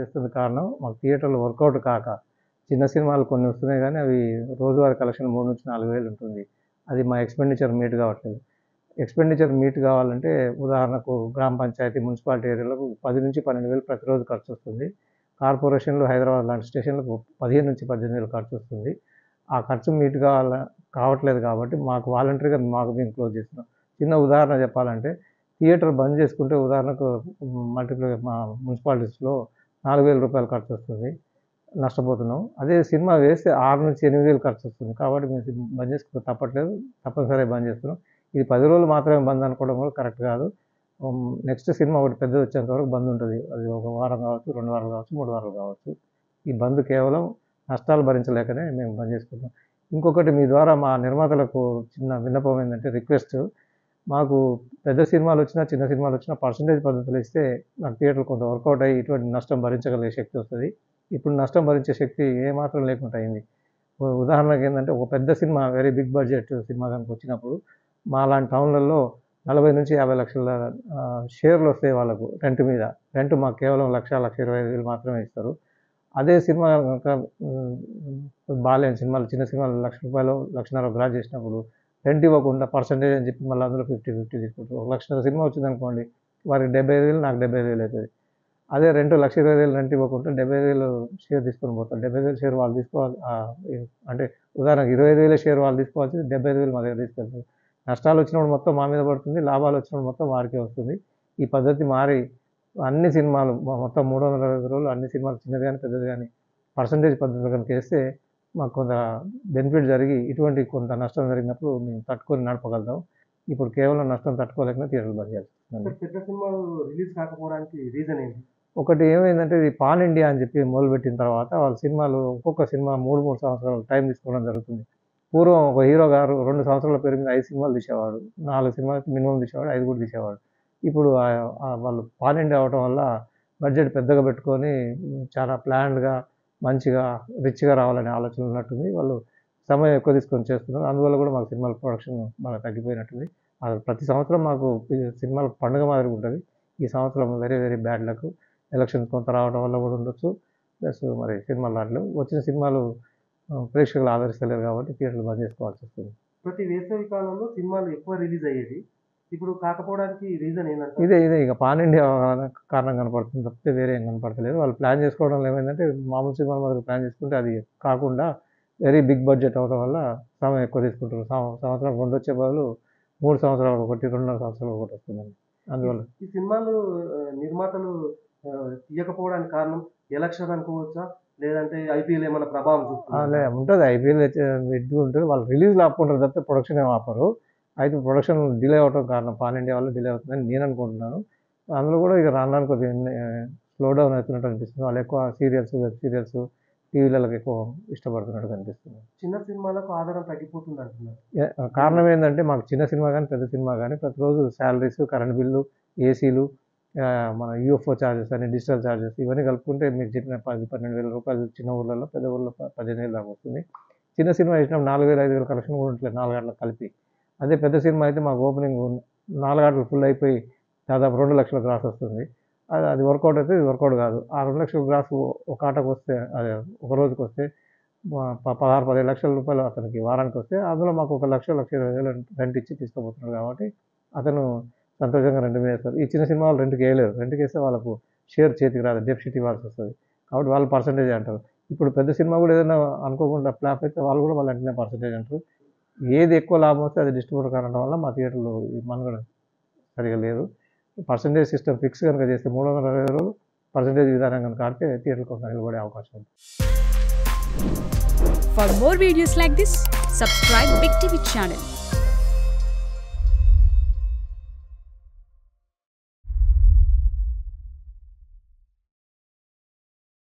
చేస్తుంది కారణం మాకు థియేటర్‌లో వర్కౌట్ కాక. చిన్న సినిమాలు కొన్ని వస్తున్నాయి గానీ, అవి రోజువారీ కలెక్షన్ 3,000-4,000 ఉంటుంది. అది మా ఎక్స్‌పెండిచర్ మీట్ కావట్లేదు. ఎక్స్‌పెండిచర్ మీట్ కావాలంటే ఉదాహరణకు గ్రామ పంచాయతీ, మున్సిపాలిటీ ఏరియాలకు 10,000-12,000 ప్రతిరోజు ఖర్చొస్తుంది. కార్పొరేషన్‌లు, హైదరాబాద్ లాంటి స్టేషన్‌లకు 15,000-18,000 ఖర్చొస్తుంది. ఆ ఖర్చు మీట్ కావట్లేదు కాబట్టి మాకు వాలంటరీగా మేము క్లోజ్ చేస్తున్నాం. చిన్న ఉదాహరణ చెప్పాలంటే థియేటర్ బంద్ చేసుకుంటే ఉదాహరణకు మా మున్సిపాలిటీస్‌లో రూ. 4,000 ఖర్చొస్తుంది. నష్టపోతున్నాం. అదే సినిమా వేస్తే 6,000-8,000 ఖర్చొస్తుంది. కాబట్టి మేము బంద్ చేసుకుంటే తప్పట్లేదు. తప్పనిసరిగా బంద్ చేస్తున్నాం. ఇది 10 రోజులు మాత్రమే బంద్ అనుకోవడం కూడా కరెక్ట్ కాదు. నెక్స్ట్ సినిమా ఒకటి పెద్దది వచ్చేంత వరకు బంద్ ఉంటుంది. అది ఒక వారం కావచ్చు, 2 వారాలు కావచ్చు, 3 వారాలు కావచ్చు. ఈ బంద్ కేవలం నష్టాలు భరించలేకనే మేము బంద్ చేసుకుంటాం. ఇంకొకటి మీ ద్వారా మా నిర్మాతలకు చిన్న విన్నపం ఏంటంటే రిక్వెస్ట్. మాకు పెద్ద సినిమాలు వచ్చినా, చిన్న సినిమాలు వచ్చినా పర్సెంటేజ్ పద్ధతిలో ఇస్తే నాకు థియేటర్ కొంత వర్కౌట్ అయ్యి ఇటువంటి నష్టం భరించగలిగే శక్తి వస్తది. ఇప్పుడు నష్టం భరించే శక్తి ఏమాత్రం లేకుండా అయింది. ఉదాహరణకు ఏందంటే ఒక పెద్ద cinema very big budget cinema గనుక వచ్చినప్పుడు మాలాంటి టౌన్‌లలో 40,000-50 లక్షల షేర్లు వస్తాయి వాళ్ళకు రెంట్ మీద. రెంట్ మాకు కేవలం 1,00,25,000 మాత్రమే ఇస్తారు. అదే సినిమా గనుక బాలేని సినిమాలు, చిన్న సినిమాలు రూ. 1,00,000, 1,50,000 గ్రాస్ చేసినప్పుడు రెంట్ ఇవ్వకుండా పర్సెంటేజ్ అని చెప్పి మళ్ళీ అందులో 50-50 తీసుకుంటారు. 1,00,000 సినిమా వచ్చిందనుకోండి, వారికి 75,000, నాకు 75,000 అవుతది. అదే రెంట్ 1,20,000 రెంట్ ఇవ్వకుండా 75,000 షేర్ తీసుకొని పోతారు. 75,000 షేర్ వాళ్ళు తీసుకోవాలి. అంటే ఉదాహరణకు 25,000 షేర్ వాళ్ళు తీసుకోవాల్సింది 75,000 మా దగ్గర తీసుకెళ్తారు. నష్టాలు వచ్చినప్పుడు మొత్తం మా మీద పడుతుంది. లాభాలు వచ్చినప్పుడు మొత్తం వారికే వస్తుంది. ఈ పద్ధతి మారి అన్ని సినిమాలు మొత్తం 365 రోజులు అన్ని సినిమాలు చిన్నది గానీ, పెద్దది గానీ పర్సెంటేజ్ పద్ధతిలో కనుక ఏస్తే మాకు కొంత బెనిఫిట్ జరిగి ఇటువంటి కొంత నష్టం జరిగినప్పుడు మేము తట్టుకొని నడపగలుగుతాం. ఇప్పుడు కేవలం నష్టం తట్టుకోలేకనే థియేటర్లు బంద్ చేయాల్సి వస్తుంది. పెద్ద సినిమాలు రిలీజ్ కాకపోవడానికి రీజన్ ఏంటి? ఒకటి ఏమైందంటే ఇది పాన్ ఇండియా అని చెప్పి మొదలుపెట్టిన తర్వాత వాళ్ళ సినిమాలు ఒక్కొక్క సినిమా 3 సంవత్సరాలు టైం తీసుకోవడం జరుగుతుంది. పూర్వం ఒక హీరో గారు 2 సంవత్సరాల పేరు మీద 5 సినిమాలు తీసేవాడు. 4 సినిమాలు మినిమమ్ తీసేవాడు. 5 కూడా తీసేవాడు. ఇప్పుడు వాళ్ళు పాన్ ఇండియా అవ్వటం వల్ల బడ్జెట్ పెద్దగా పెట్టుకొని చాలా ప్లాన్డ్‌గా, మంచిగా, రిచ్‌గా రావాలనే ఆలోచన ఉన్నట్టుంది. వాళ్ళు సమయం ఎక్కువ తీసుకొని చేస్తున్నారు. అందువల్ల కూడా మాకు సినిమాల ప్రొడక్షన్ బాగా తగ్గిపోయినట్టుంది. ప్రతి సంవత్సరం మాకు సినిమాల పండుగ మాదిరిగా ఉంటది. ఈ సంవత్సరం very very bad luck. Elections కొంత రావడం వల్ల కూడా ఉండొచ్చు. ప్లస్ మరి సినిమాలు రావట్లేవు. వచ్చిన సినిమాలు ప్రేక్షకులు ఆదరిస్తలేరు కాబట్టి థియేటర్లు బంద్ చేసుకోవాల్సి వస్తుంది. ప్రతి వేసవి కాలంలో సినిమాలు ఎక్కువ రిలీజ్ అయ్యేది. ఇప్పుడు కాకపోవడానికి రీజన్ ఏంటంటే ఇదే ఇక పాన్ ఇండియా కారణం కనపడుతుంది తప్పితే వేరే ఏం కనపడతలేదు. వాళ్ళు ప్లాన్ చేసుకోవడంలో ఏమైందంటే మామూలు సినిమాల మాదిరిగా ప్లాన్ చేసుకుంటే అది కాకుండా వెరీ బిగ్ బడ్జెట్ అవ్వడం వల్ల సమయం ఎక్కువ తీసుకుంటారు. సంవత్సరం 2 వచ్చే బదులు 3 సంవత్సరాలు ఒకటి, 2.5 సంవత్సరాలు ఒకటి వస్తుందండి. అందువల్ల ఈ సినిమాలు నిర్మాతలు తీయకపోవడానికి కారణం ఎలక్షన్ అనుకోవచ్చా? లేదంటే ఐపీఎల్ ఏమైనా ప్రభావం చూపుతుందా? ఉంటుంది. ఐపీఎల్ ఉంటుంది. వాళ్ళు రిలీజ్‌లు ఆపుకుంటారు తప్పితే ప్రొడక్షన్ ఏమి ఆపరు. అయితే ప్రొడక్షన్ డిలే అవ్వడం కారణం పాన్ ఇండియా వల్ల డిలే అవుతుందని నేను అనుకుంటున్నాను. అందులో కూడా ఇక రాను కొద్దిగా స్లో డౌన్ అవుతున్నట్టు అనిపిస్తుంది. వాళ్ళు ఎక్కువ సీరియల్స్, వెబ్ సీరియల్స్, టీవీలకు ఎక్కువ ఇష్టపడుతున్నట్టు కనిపిస్తుంది. చిన్న సినిమాలకు ఆదరణ తగ్గిపోతుంది అంటున్నారు. కారణం ఏంటంటే మాకు చిన్న సినిమా కానీ, పెద్ద సినిమా కానీ ప్రతిరోజు శాలరీస్, కరెంట్ బిల్లు, ఏసీలు, మన యూఎఫ్ఓ చార్జెస్ అని డిజిటల్ చార్జెస్ ఇవన్నీ కలుపుకుంటే మీరు చెప్పిన 10-12,000 చిన్న ఊర్లలో, పెద్ద ఊర్లో 15,000 దాకా వస్తుంది. చిన్న సినిమా వేసినప్పుడు 4,000-5,000 కలెక్షన్ కూడా ఉండట్లేదు 4 గంటలకు కలిపి. అదే పెద్ద సినిమా అయితే మాకు ఓపెనింగ్ 4 గంటలు ఫుల్ అయిపోయి దాదాపు 2 లక్షల గ్రాస్ వస్తుంది. అది వర్కౌట్ అయితే ఇది వర్కౌట్ కాదు. ఆ 2 లక్షల గ్రాస్ ఒక ఆటకు వస్తే అదే ఒక రోజుకి వస్తే 16-17 లక్షల రూపాయలు అతనికి వారానికి వస్తే అందులో మాకు 1,00,20,000 రెంట్ ఇచ్చి తీసుకుపోతున్నారు కాబట్టి అతను సంతోషంగా రెంట్ మీద వేస్తారు. ఈ చిన్న సినిమాలు రెంట్‌కి వేయలేరు. రెంట్‌కి వేస్తే వాళ్ళకు షేర్ చేతికి రాదు. డెప్షీట్ ఇవ్వాల్సి వస్తుంది. కాబట్టి వాళ్ళు పర్సెంటేజ్ అంటారు. ఇప్పుడు పెద్ద సినిమా కూడా ఏదైనా అనుకోకుండా ఫ్లాప్ అయితే వాళ్ళు కూడా వెంటనే పర్సెంటేజ్ అంటారు. ఏది ఎక్కువ లాభం వస్తే అది డిస్ట్రిబ్యూటర్ కానడం వల్ల మా థియేటర్‌లో ఈ మనుగడ సరిగ్గా లేదు. పర్సెంటేజ్ సిస్టమ్ ఫిక్స్ కనుక చేస్తే 360 రోజులు పర్సెంటేజ్ విధానం కనుక ఆడితే థియేటర్ కోసం నిలబడే అవకాశం ఉంది. For more videos like this, subscribe Big TV channel.